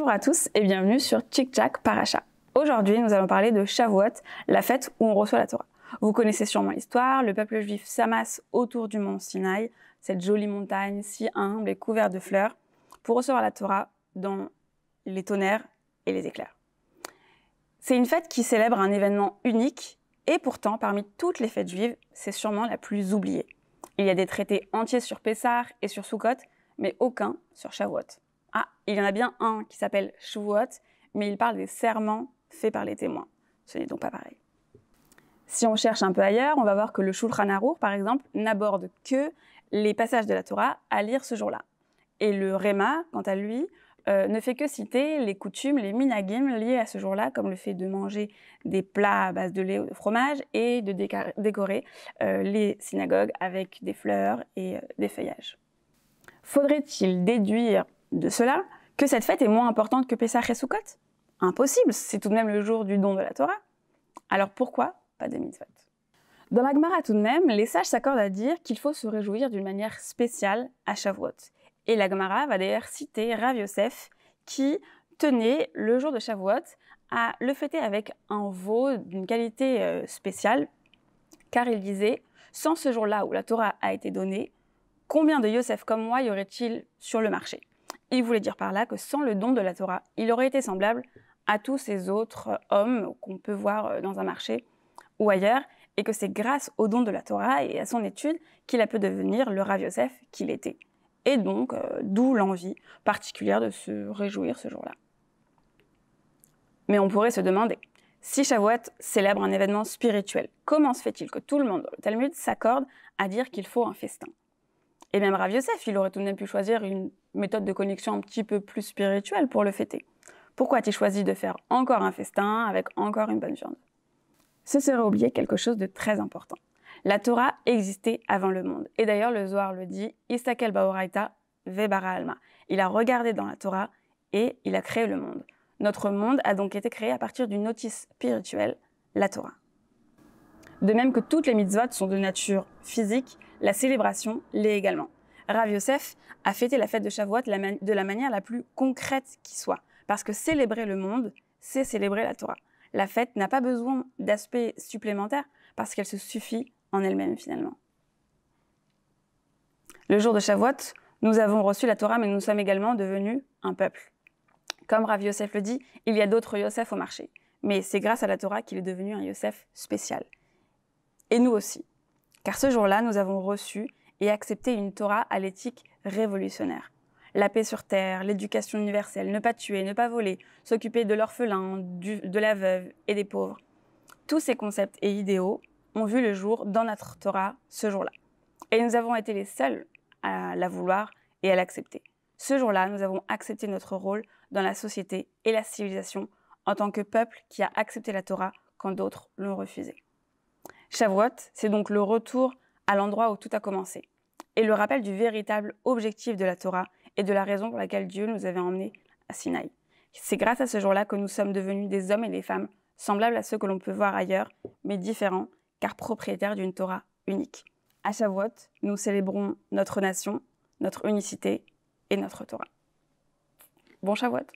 Bonjour à tous et bienvenue sur Tchik Tchak Paracha. Aujourd'hui, nous allons parler de Shavuot, la fête où on reçoit la Torah. Vous connaissez sûrement l'histoire, le peuple juif s'amasse autour du mont Sinaï, cette jolie montagne si humble et couverte de fleurs, pour recevoir la Torah dans les tonnerres et les éclairs. C'est une fête qui célèbre un événement unique et pourtant, parmi toutes les fêtes juives, c'est sûrement la plus oubliée. Il y a des traités entiers sur Pessah et sur Sukkot, mais aucun sur Shavuot. Ah, il y en a bien un qui s'appelle Shavuot, mais il parle des serments faits par les témoins. Ce n'est donc pas pareil. Si on cherche un peu ailleurs, on va voir que le Shulchan Aruch, par exemple, n'aborde que les passages de la Torah à lire ce jour-là. Et le Réma, quant à lui, ne fait que citer les coutumes, les minhagim liés à ce jour-là, comme le fait de manger des plats à base de lait ou de fromage et de décorer les synagogues avec des fleurs et des feuillages. Faudrait-il déduire de cela que cette fête est moins importante que Pessah et Sukkot? Impossible, c'est tout de même le jour du don de la Torah. Alors pourquoi pas de mitzvot? Dans la Gemara tout de même, les sages s'accordent à dire qu'il faut se réjouir d'une manière spéciale à Shavuot. Et la Gemara va d'ailleurs citer Rav Yosef qui tenait le jour de Shavuot à le fêter avec un veau d'une qualité spéciale, car il disait « Sans ce jour-là où la Torah a été donnée, combien de Yosef comme moi y aurait-il sur le marché ?» Il voulait dire par là que sans le don de la Torah, il aurait été semblable à tous ces autres hommes qu'on peut voir dans un marché ou ailleurs, et que c'est grâce au don de la Torah et à son étude qu'il a pu devenir le Rav Yosef qu'il était. Et donc, d'où l'envie particulière de se réjouir ce jour-là. Mais on pourrait se demander, si Shavuot célèbre un événement spirituel, comment se fait-il que tout le monde dans le Talmud s'accorde à dire qu'il faut un festin? Et même Rav Yosef, il aurait tout de même pu choisir une méthode de connexion un petit peu plus spirituelle pour le fêter. Pourquoi a-t-il choisi de faire encore un festin avec encore une bonne viande? Ce serait oublier quelque chose de très important. La Torah existait avant le monde. Et d'ailleurs, le Zohar le dit, Istakel ba'oraita ve'bara alma. Il a regardé dans la Torah et il a créé le monde. Notre monde a donc été créé à partir d'une notice spirituelle, la Torah. De même que toutes les mitzvot sont de nature physique, la célébration l'est également. Rav Yosef a fêté la fête de Shavuot de la manière la plus concrète qui soit, parce que célébrer le monde, c'est célébrer la Torah. La fête n'a pas besoin d'aspect supplémentaire parce qu'elle se suffit en elle-même finalement. Le jour de Shavuot, nous avons reçu la Torah, mais nous sommes également devenus un peuple. Comme Rav Yosef le dit, il y a d'autres Yosef au marché, mais c'est grâce à la Torah qu'il est devenu un Yosef spécial. Et nous aussi, car ce jour-là, nous avons reçu et accepté une Torah à l'éthique révolutionnaire. La paix sur terre, l'éducation universelle, ne pas tuer, ne pas voler, s'occuper de l'orphelin, de la veuve et des pauvres. Tous ces concepts et idéaux ont vu le jour dans notre Torah ce jour-là. Et nous avons été les seuls à la vouloir et à l'accepter. Ce jour-là, nous avons accepté notre rôle dans la société et la civilisation en tant que peuple qui a accepté la Torah quand d'autres l'ont refusée. Shavuot, c'est donc le retour à l'endroit où tout a commencé et le rappel du véritable objectif de la Torah et de la raison pour laquelle Dieu nous avait emmenés à Sinaï. C'est grâce à ce jour-là que nous sommes devenus des hommes et des femmes semblables à ceux que l'on peut voir ailleurs, mais différents, car propriétaires d'une Torah unique. À Shavuot, nous célébrons notre nation, notre unicité et notre Torah. Bon Shavuot!